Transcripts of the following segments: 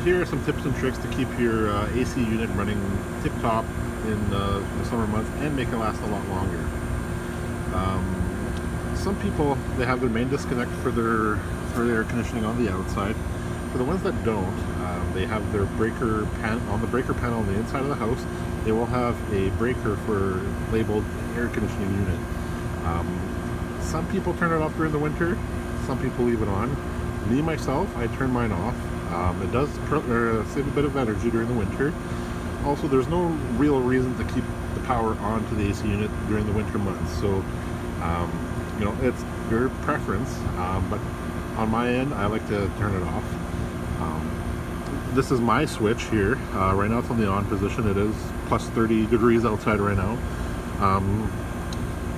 here are some tips and tricks to keep your AC unit running tip-top in the summer months and make it last a lot longer. Some people, they have their main disconnect for their air conditioning on the outside. For the ones that don't, they have their breaker pan on the breaker panel on the inside of the house. They will have a breaker for labeled air conditioning unit. Some people turn it off during the winter. Some people leave it on. Me myself, I turn mine off. It does save a bit of energy during the winter. Also, there's no real reason to keep the power on to the AC unit during the winter months. So, you know, it's your preference. But on my end, I like to turn it off. This is my switch here. Right now it's on the on position. It is plus 30 degrees outside right now.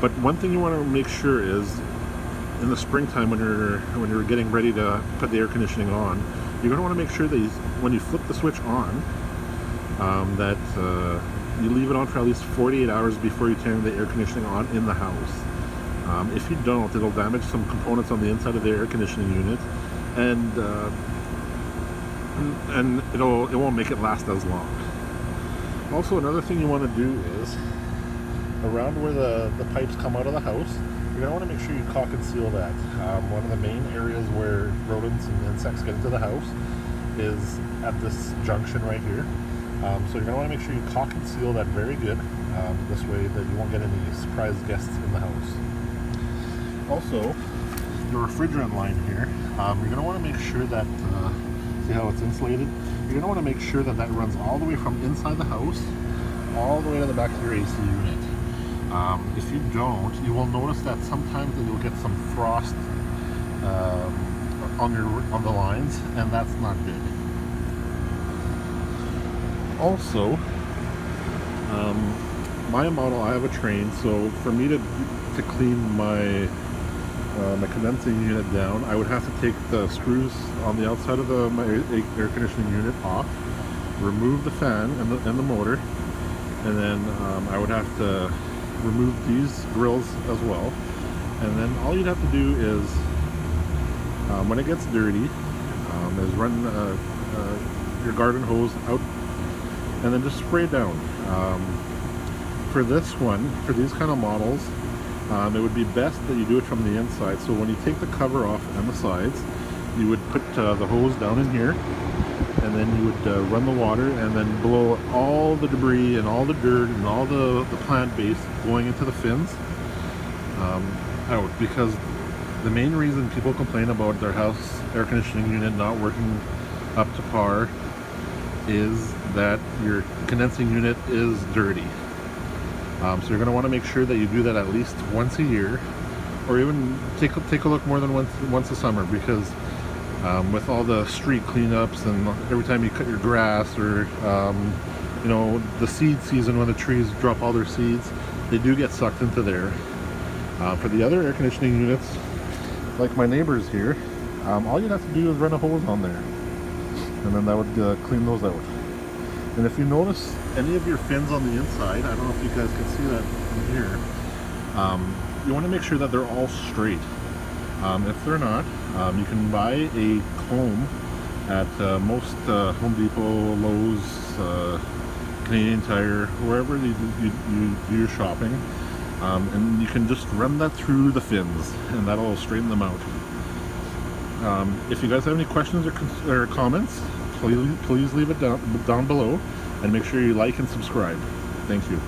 But one thing you want to make sure is in the springtime when you're getting ready to put the air conditioning on, you're going to want to make sure that when you flip the switch on, that you leave it on for at least 48 hours before you turn the air conditioning on in the house. If you don't, it'll damage some components on the inside of the air conditioning unit, and it won't make it last as long. Also, another thing you want to do is around where the pipes come out of the house, you're going to want to make sure you caulk and seal that. One of the main areas where rodents and insects get into the house is at this junction right here. So you're going to want to make sure you caulk and seal that very good. This way that you won't get any surprise guests in the house. Also, the refrigerant line here, you're going to want to make sure that, see how it's insulated? You're going to want to make sure that that runs all the way from inside the house all the way to the back of your AC unit. If you don't, you will notice that sometimes you'll get some frost on the lines, and that's not good. Also, my model, I have a train, so for me to clean my condensing unit down, I would have to take the screws on the outside of my air conditioning unit off, remove the fan and the motor, and then I would have to remove these grills as well. And then all you'd have to do is, when it gets dirty, is run your garden hose out and then just spray it down. For this one, for these kind of models, it would be best that you do it from the inside. So when you take the cover off and the sides, you would put the hose down in here, and then you would run the water and then blow all the debris and all the dirt and all the plant base going into the fins out, because the main reason people complain about their house air conditioning unit not working up to par is that your condensing unit is dirty. So you're going to want to make sure that you do that at least once a year, or even take a look more than once a summer, because with all the street cleanups and every time you cut your grass, or you know, the seed season when the trees drop all their seeds, they do get sucked into there. For the other air conditioning units, like my neighbors here, all you'd have to do is run a hose on there, and then that would clean those out. And if you notice any of your fins on the inside, I don't know if you guys can see that from here, you want to make sure that they're all straight. If they're not, you can buy a comb at most Home Depot, Lowe's, Canadian Tire, wherever you do your shopping, and you can just run that through the fins, and that'll straighten them out. If you guys have any questions or comments, please leave it down below, and make sure you like and subscribe. Thank you.